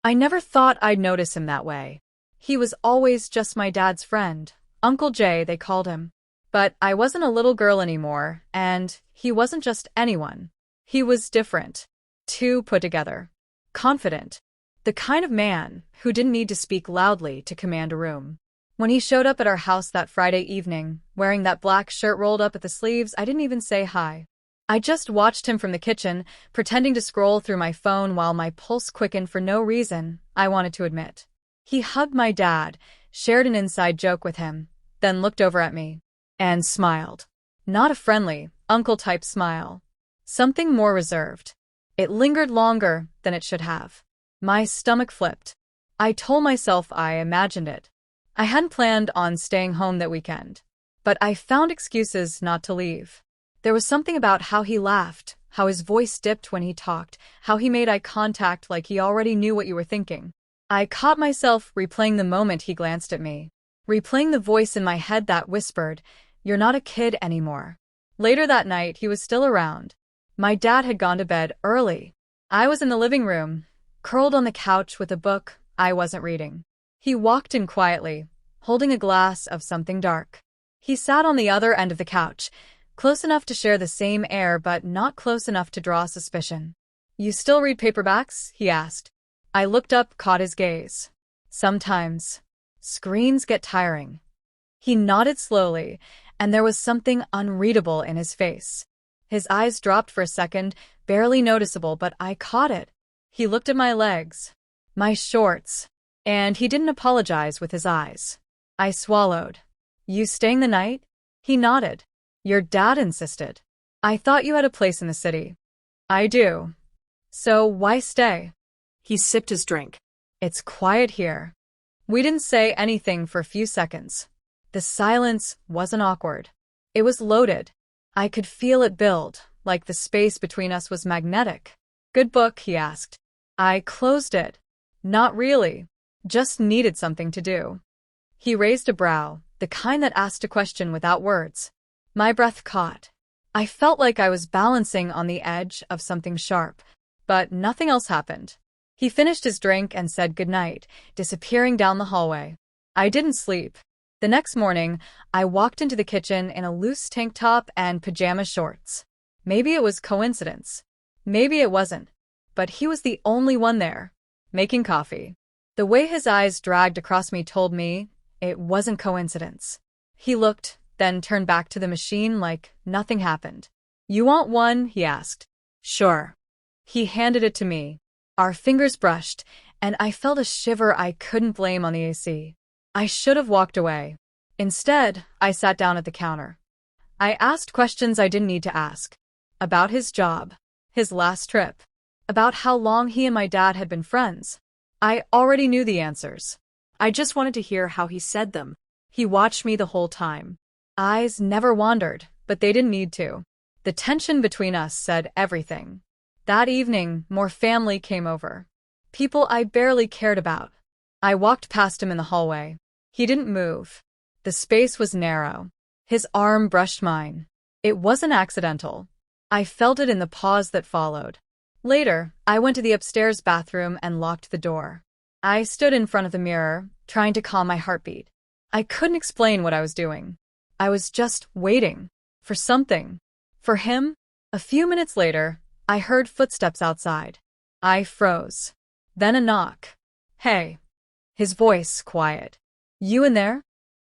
I never thought I'd notice him that way. He was always just my dad's friend. Uncle Jay, they called him. But I wasn't a little girl anymore, and he wasn't just anyone. He was different. Too put together. Confident. The kind of man who didn't need to speak loudly to command a room. When he showed up at our house that Friday evening, wearing that black shirt rolled up at the sleeves, I didn't even say hi. I just watched him from the kitchen, pretending to scroll through my phone while my pulse quickened for no reason, I wanted to admit. He hugged my dad, shared an inside joke with him, then looked over at me. And smiled. Not a friendly, uncle-type smile. Something more reserved. It lingered longer than it should have. My stomach flipped. I told myself I imagined it. I hadn't planned on staying home that weekend. But I found excuses not to leave. There was something about how he laughed, how his voice dipped when he talked, how he made eye contact like he already knew what you were thinking. I caught myself replaying the moment he glanced at me. Replaying the voice in my head that whispered, "You're not a kid anymore." Later that night, he was still around. My dad had gone to bed early. I was in the living room, curled on the couch with a book I wasn't reading. He walked in quietly, holding a glass of something dark. He sat on the other end of the couch, close enough to share the same air but not close enough to draw suspicion. "You still read paperbacks?" he asked. I looked up, caught his gaze. "Sometimes. Screens get tiring." He nodded slowly, and there was something unreadable in his face. His eyes dropped for a second, barely noticeable, but I caught it. He looked at my legs, my shorts, and he didn't apologize with his eyes. I swallowed. "You staying the night?" He nodded. "Your dad insisted. I thought you had a place in the city." "I do. So why stay?" He sipped his drink. "It's quiet here." We didn't say anything for a few seconds. The silence wasn't awkward. It was loaded. I could feel it build, like the space between us was magnetic. "Good book?" he asked. I closed it. "Not really. Just needed something to do." He raised a brow, the kind that asked a question without words. My breath caught. I felt like I was balancing on the edge of something sharp. But nothing else happened. He finished his drink and said goodnight, disappearing down the hallway. I didn't sleep. The next morning, I walked into the kitchen in a loose tank top and pajama shorts. Maybe it was coincidence. Maybe it wasn't. But he was the only one there, making coffee. The way his eyes dragged across me told me it wasn't coincidence. He looked, then turned back to the machine like nothing happened. "You want one?" he asked. "Sure." He handed it to me. Our fingers brushed, and I felt a shiver I couldn't blame on the AC. I should have walked away. Instead, I sat down at the counter. I asked questions I didn't need to ask. About his job, his last trip, about how long he and my dad had been friends. I already knew the answers. I just wanted to hear how he said them. He watched me the whole time. Eyes never wandered, but they didn't need to. The tension between us said everything. That evening, more family came over. People I barely cared about. I walked past him in the hallway. He didn't move. The space was narrow. His arm brushed mine. It wasn't accidental. I felt it in the pause that followed. Later, I went to the upstairs bathroom and locked the door. I stood in front of the mirror, trying to calm my heartbeat. I couldn't explain what I was doing. I was just waiting. For something. For him? A few minutes later, I heard footsteps outside. I froze. Then a knock. "Hey." His voice quiet. "You in there?"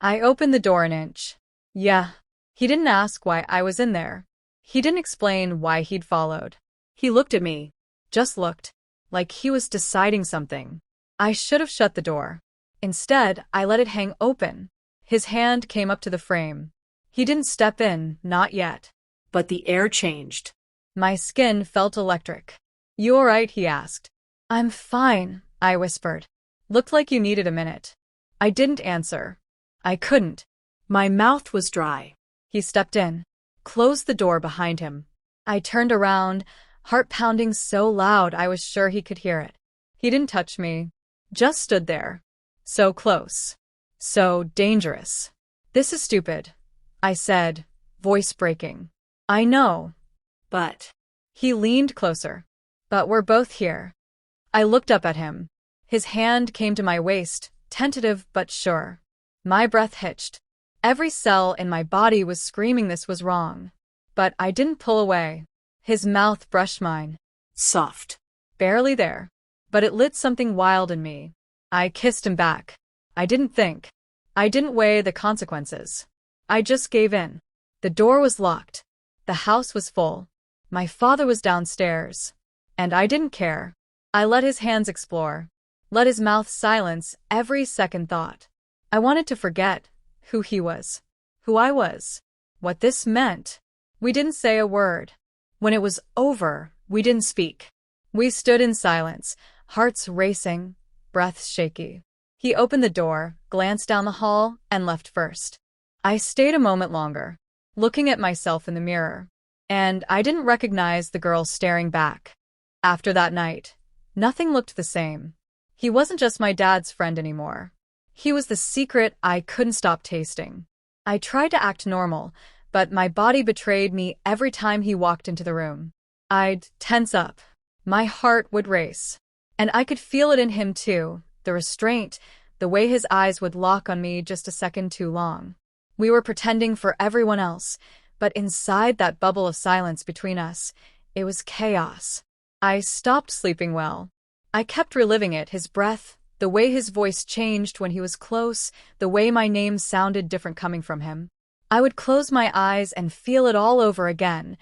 I opened the door an inch. "Yeah." He didn't ask why I was in there. He didn't explain why he'd followed. He looked at me. Just looked. Like he was deciding something. I should have shut the door. Instead, I let it hang open. His hand came up to the frame. He didn't step in, not yet. But the air changed. My skin felt electric. "You all right?" he asked. "I'm fine," I whispered. "Looked like you needed a minute." I didn't answer. I couldn't. My mouth was dry. He stepped in, closed the door behind him. I turned around, heart pounding so loud I was sure he could hear it. He didn't touch me, just stood there. So close. So dangerous. "This is stupid," I said, voice breaking. "I know." But he leaned closer. "But we're both here." I looked up at him. His hand came to my waist, tentative but sure. My breath hitched. Every cell in my body was screaming this was wrong. But I didn't pull away. His mouth brushed mine. Soft. Barely there. But it lit something wild in me. I kissed him back. I didn't think. I didn't weigh the consequences. I just gave in. The door was locked. The house was full. My father was downstairs. And I didn't care. I let his hands explore. Let his mouth silence every second thought. I wanted to forget who he was. Who I was. What this meant. We didn't say a word. When it was over, we didn't speak. We stood in silence, hearts racing, breaths shaky. He opened the door, glanced down the hall, and left first. I stayed a moment longer, looking at myself in the mirror. And I didn't recognize the girl staring back. After that night, nothing looked the same. He wasn't just my dad's friend anymore. He was the secret I couldn't stop tasting. I tried to act normal, but my body betrayed me every time he walked into the room. I'd tense up. My heart would race. And I could feel it in him too, the restraint, the way his eyes would lock on me just a second too long. We were pretending for everyone else, but inside that bubble of silence between us, it was chaos. I stopped sleeping well. I kept reliving it, his breath, the way his voice changed when he was close, the way my name sounded different coming from him. I would close my eyes and feel it all over again,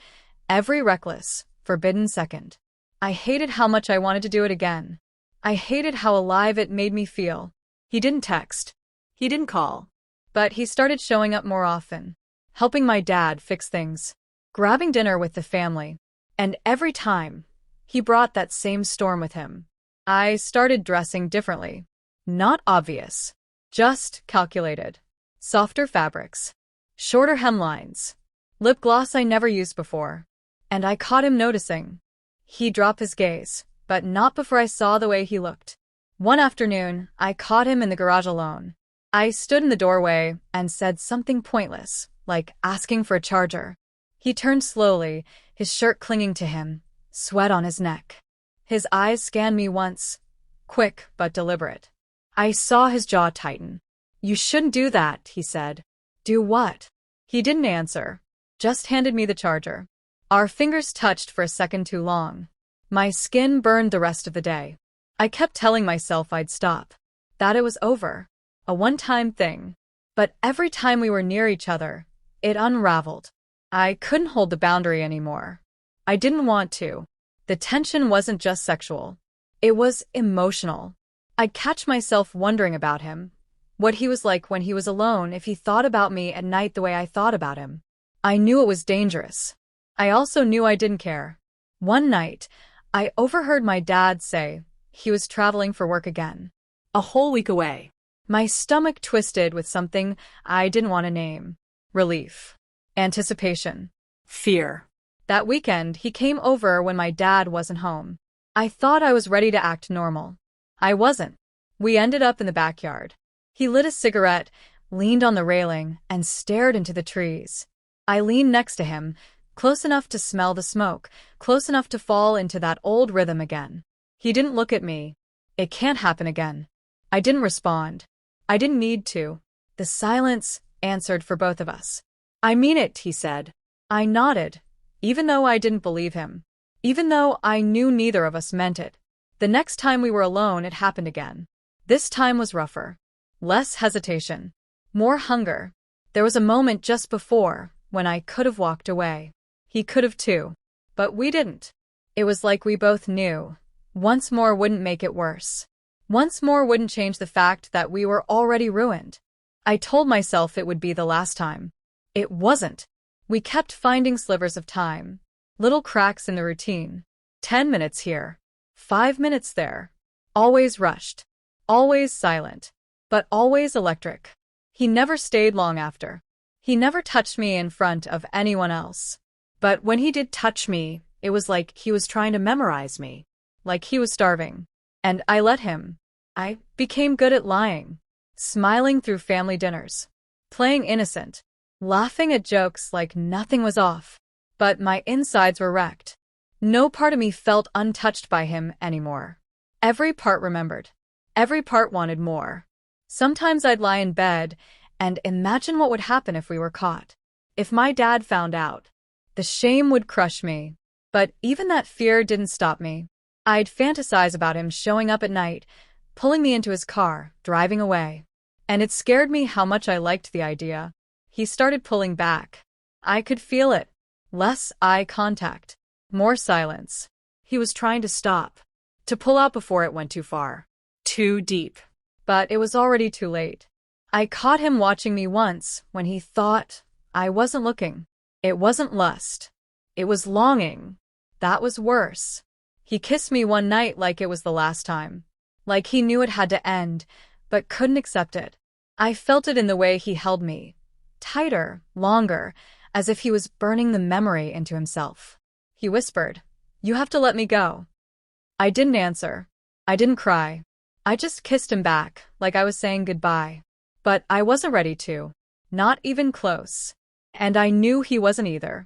every reckless, forbidden second. I hated how much I wanted to do it again. I hated how alive it made me feel. He didn't text. He didn't call. But he started showing up more often, helping my dad fix things, grabbing dinner with the family. And every time, he brought that same storm with him. I started dressing differently. Not obvious. Just calculated. Softer fabrics. Shorter hemlines. Lip gloss I never used before. And I caught him noticing. He dropped his gaze, but not before I saw the way he looked. One afternoon, I caught him in the garage alone. I stood in the doorway and said something pointless, like asking for a charger. He turned slowly, his shirt clinging to him, sweat on his neck. His eyes scanned me once, quick but deliberate. I saw his jaw tighten. "You shouldn't do that," he said. "Do what?" He didn't answer, just handed me the charger. Our fingers touched for a second too long. My skin burned the rest of the day. I kept telling myself I'd stop, that it was over, a one-time thing. But every time we were near each other, it unraveled. I couldn't hold the boundary anymore. I didn't want to. The tension wasn't just sexual. It was emotional. I'd catch myself wondering about him, what he was like when he was alone, if he thought about me at night the way I thought about him. I knew it was dangerous. I also knew I didn't care. One night, I overheard my dad say he was traveling for work again. A whole week away. My stomach twisted with something I didn't want to name. Relief. Anticipation. Fear. That weekend, he came over when my dad wasn't home. I thought I was ready to act normal. I wasn't. We ended up in the backyard. He lit a cigarette, leaned on the railing, and stared into the trees. I leaned next to him, close enough to smell the smoke, close enough to fall into that old rhythm again. He didn't look at me. It can't happen again. I didn't respond. I didn't need to. The silence answered for both of us. "I mean it," he said. I nodded, even though I didn't believe him. Even though I knew neither of us meant it. The next time we were alone, it happened again. This time was rougher. Less hesitation. More hunger. There was a moment just before when I could have walked away. He could have too. But we didn't. It was like we both knew. Once more wouldn't make it worse. Once more wouldn't change the fact that we were already ruined. I told myself it would be the last time. It wasn't. We kept finding slivers of time. Little cracks in the routine. 10 minutes here. 5 minutes there. Always rushed. Always silent. But always electric. He never stayed long after. He never touched me in front of anyone else. But when he did touch me, it was like he was trying to memorize me. Like he was starving. And I let him. I became good at lying. Smiling through family dinners. Playing innocent. Laughing at jokes like nothing was off. But my insides were wrecked. No part of me felt untouched by him anymore. Every part remembered. Every part wanted more. Sometimes I'd lie in bed and imagine what would happen if we were caught. If my dad found out, the shame would crush me. But even that fear didn't stop me. I'd fantasize about him showing up at night, pulling me into his car, driving away. And it scared me how much I liked the idea. He started pulling back. I could feel it. Less eye contact. More silence. He was trying to stop. To pull out before it went too far. Too deep. But it was already too late. I caught him watching me once when he thought I wasn't looking. It wasn't lust. It was longing. That was worse. He kissed me one night like it was the last time. Like he knew it had to end, but couldn't accept it. I felt it in the way he held me. Tighter, longer, as if he was burning the memory into himself. He whispered, "You have to let me go." I didn't answer. I didn't cry. I just kissed him back, like I was saying goodbye. But I wasn't ready to. Not even close. And I knew he wasn't either.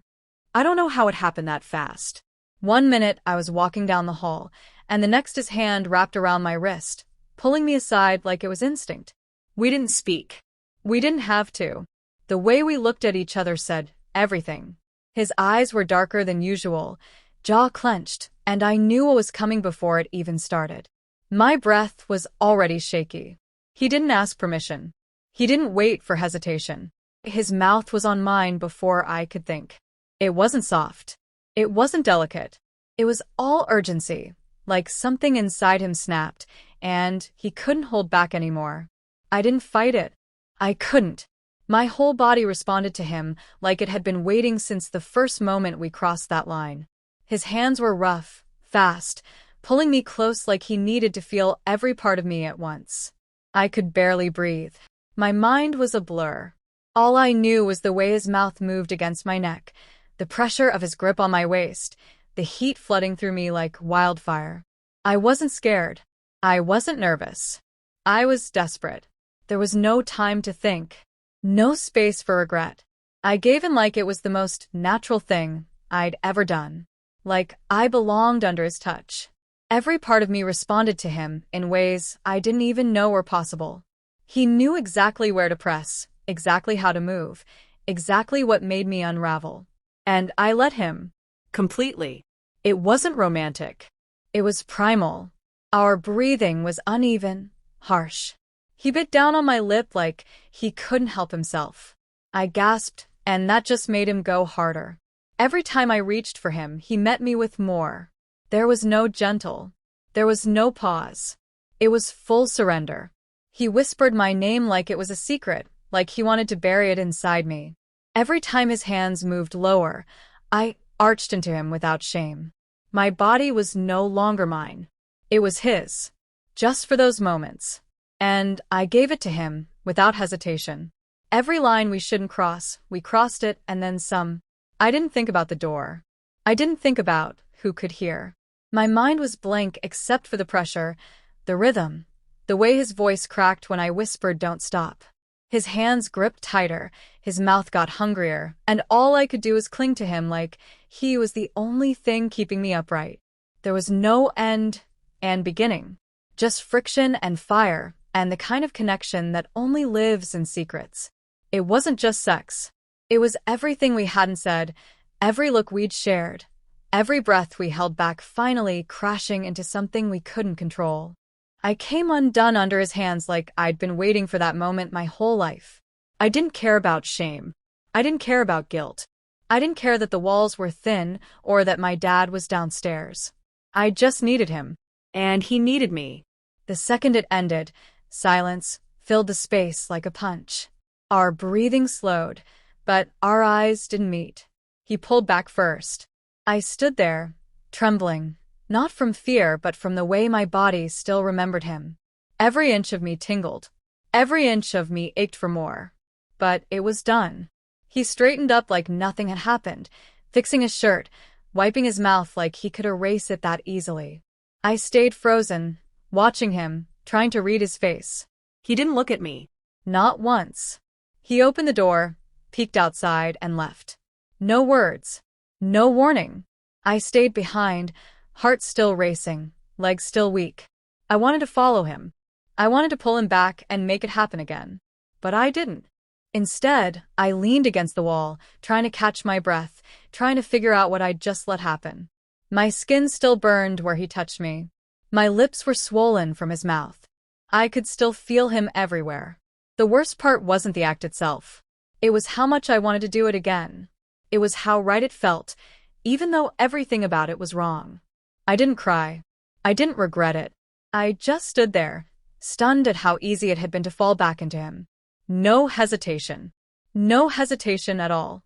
I don't know how it happened that fast. One minute I was walking down the hall, and the next his hand wrapped around my wrist, pulling me aside like it was instinct. We didn't speak. We didn't have to. The way we looked at each other said everything. His eyes were darker than usual, jaw clenched, and I knew what was coming before it even started. My breath was already shaky. He didn't ask permission. He didn't wait for hesitation. His mouth was on mine before I could think. It wasn't soft. It wasn't delicate. It was all urgency, like something inside him snapped, and he couldn't hold back anymore. I didn't fight it. I couldn't. My whole body responded to him like it had been waiting since the first moment we crossed that line. His hands were rough, fast, pulling me close like he needed to feel every part of me at once. I could barely breathe. My mind was a blur. All I knew was the way his mouth moved against my neck, the pressure of his grip on my waist, the heat flooding through me like wildfire. I wasn't scared. I wasn't nervous. I was desperate. There was no time to think. No space for regret. I gave in like it was the most natural thing I'd ever done. Like I belonged under his touch. Every part of me responded to him in ways I didn't even know were possible. He knew exactly where to press, exactly how to move, exactly what made me unravel. And I let him. Completely. It wasn't romantic. It was primal. Our breathing was uneven, harsh. He bit down on my lip like he couldn't help himself. I gasped, and that just made him go harder. Every time I reached for him, he met me with more. There was no gentle. There was no pause. It was full surrender. He whispered my name like it was a secret, like he wanted to bury it inside me. Every time his hands moved lower, I arched into him without shame. My body was no longer mine. It was his. Just for those moments. And I gave it to him, without hesitation. Every line we shouldn't cross, we crossed it and then some. I didn't think about the door. I didn't think about who could hear. My mind was blank except for the pressure, the rhythm, the way his voice cracked when I whispered, "Don't stop." His hands gripped tighter, his mouth got hungrier, and all I could do was cling to him like he was the only thing keeping me upright. There was no end and beginning, just friction and fire, and the kind of connection that only lives in secrets. It wasn't just sex. It was everything we hadn't said, every look we'd shared, every breath we held back finally crashing into something we couldn't control. I came undone under his hands like I'd been waiting for that moment my whole life. I didn't care about shame. I didn't care about guilt. I didn't care that the walls were thin or that my dad was downstairs. I just needed him. And he needed me. The second it ended, silence filled the space like a punch. Our breathing slowed, but our eyes didn't meet. He pulled back first. I stood there, trembling, not from fear but from the way my body still remembered him. Every inch of me tingled. Every inch of me ached for more. But it was done. He straightened up like nothing had happened, fixing his shirt, wiping his mouth like he could erase it that easily. I stayed frozen, watching him, trying to read his face. He didn't look at me. Not once. He opened the door, peeked outside, and left. No words. No warning. I stayed behind, heart still racing, legs still weak. I wanted to follow him. I wanted to pull him back and make it happen again. But I didn't. Instead, I leaned against the wall, trying to catch my breath, trying to figure out what I'd just let happen. My skin still burned where he touched me. My lips were swollen from his mouth. I could still feel him everywhere. The worst part wasn't the act itself. It was how much I wanted to do it again. It was how right it felt, even though everything about it was wrong. I didn't cry. I didn't regret it. I just stood there, stunned at how easy it had been to fall back into him. No hesitation. No hesitation at all.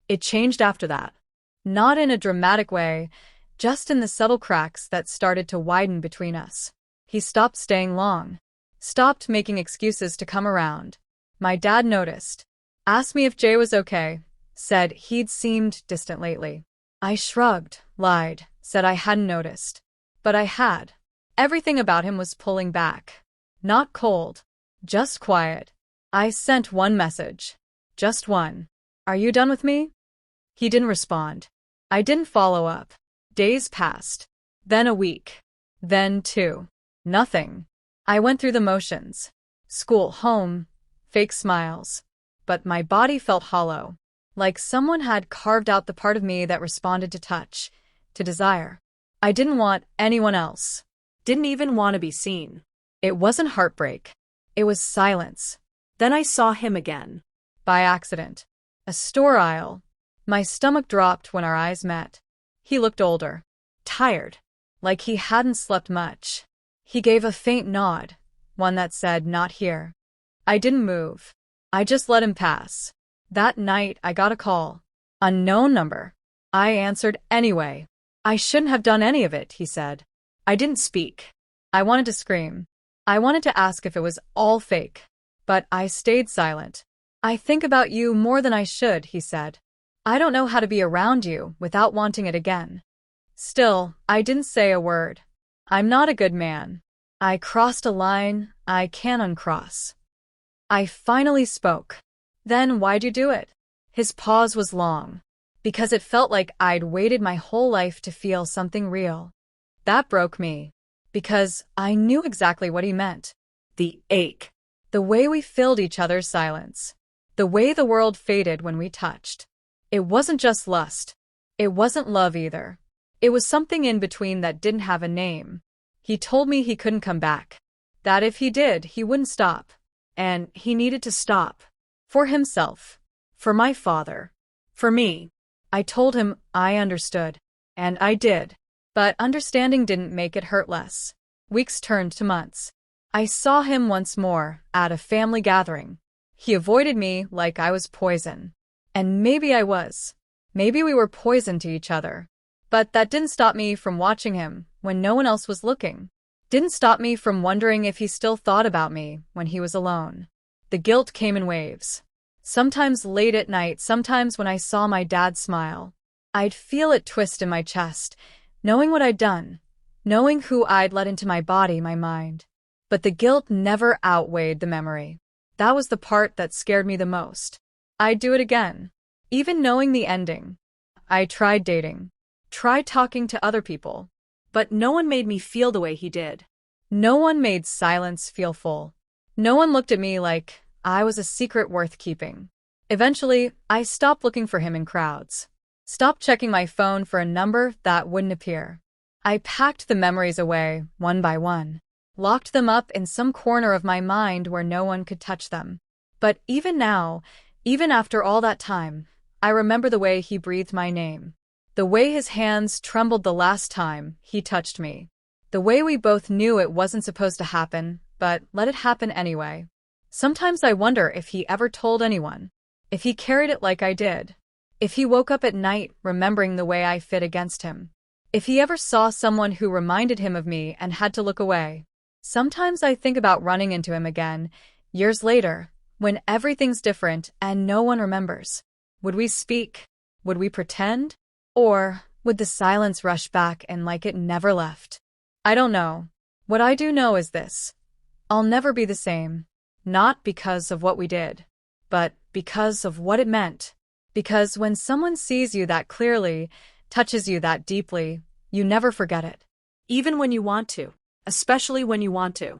It changed after that. Not in a dramatic way, just in the subtle cracks that started to widen between us. He stopped staying long. Stopped making excuses to come around. My dad noticed. Asked me if Jay was okay. Said he'd seemed distant lately. I shrugged, lied, said I hadn't noticed. But I had. Everything about him was pulling back. Not cold. Just quiet. I sent one message. Just one. Are you done with me? He didn't respond. I didn't follow up. Days passed. Then a week. Then 2. Nothing. I went through the motions. School, home, fake smiles. But my body felt hollow. Like someone had carved out the part of me that responded to touch, to desire. I didn't want anyone else. Didn't even want to be seen. It wasn't heartbreak. It was silence. Then I saw him again. By accident. A store aisle. My stomach dropped when our eyes met. He looked older. Tired. Like he hadn't slept much. He gave a faint nod, one that said, "Not here." I didn't move. I just let him pass. That night, I got a call. Unknown number. I answered anyway. "I shouldn't have done any of it," he said. I didn't speak. I wanted to scream. I wanted to ask if it was all fake. But I stayed silent. "I think about you more than I should," he said. "I don't know how to be around you without wanting it again." Still, I didn't say a word. I'm not a good man. I crossed a line I can't uncross. I finally spoke. "Then why'd you do it?" His pause was long. Because it felt like I'd waited my whole life to feel something real. That broke me. Because I knew exactly what he meant. The ache. The way we filled each other's silence. The way the world faded when we touched. It wasn't just lust. It wasn't love either. It was something in between that didn't have a name. He told me he couldn't come back. That if he did, he wouldn't stop. And he needed to stop. For himself. For my father. For me. I told him I understood. And I did. But understanding didn't make it hurt less. Weeks turned to months. I saw him once more, at a family gathering. He avoided me like I was poison. And maybe I was. Maybe we were poison to each other. But that didn't stop me from watching him when no one else was looking. Didn't stop me from wondering if he still thought about me when he was alone. The guilt came in waves. Sometimes late at night, sometimes when I saw my dad smile. I'd feel it twist in my chest, knowing what I'd done, knowing who I'd let into my body, my mind. But the guilt never outweighed the memory. That was the part that scared me the most. I'd do it again, even knowing the ending. I tried dating. Tried talking to other people. But no one made me feel the way he did. No one made silence feel full. No one looked at me like I was a secret worth keeping. Eventually, I stopped looking for him in crowds. Stopped checking my phone for a number that wouldn't appear. I packed the memories away, one by one. Locked them up in some corner of my mind where no one could touch them. But even now, even after all that time, I remember the way he breathed my name. The way his hands trembled the last time he touched me. The way we both knew it wasn't supposed to happen, but let it happen anyway. Sometimes I wonder if he ever told anyone. If he carried it like I did. If he woke up at night remembering the way I fit against him. If he ever saw someone who reminded him of me and had to look away. Sometimes I think about running into him again, years later, when everything's different and no one remembers. Would we speak? Would we pretend? Or would the silence rush back and like it never left? I don't know. What I do know is this. I'll never be the same. Not because of what we did, but because of what it meant. Because when someone sees you that clearly, touches you that deeply, you never forget it. Even when you want to. Especially when you want to.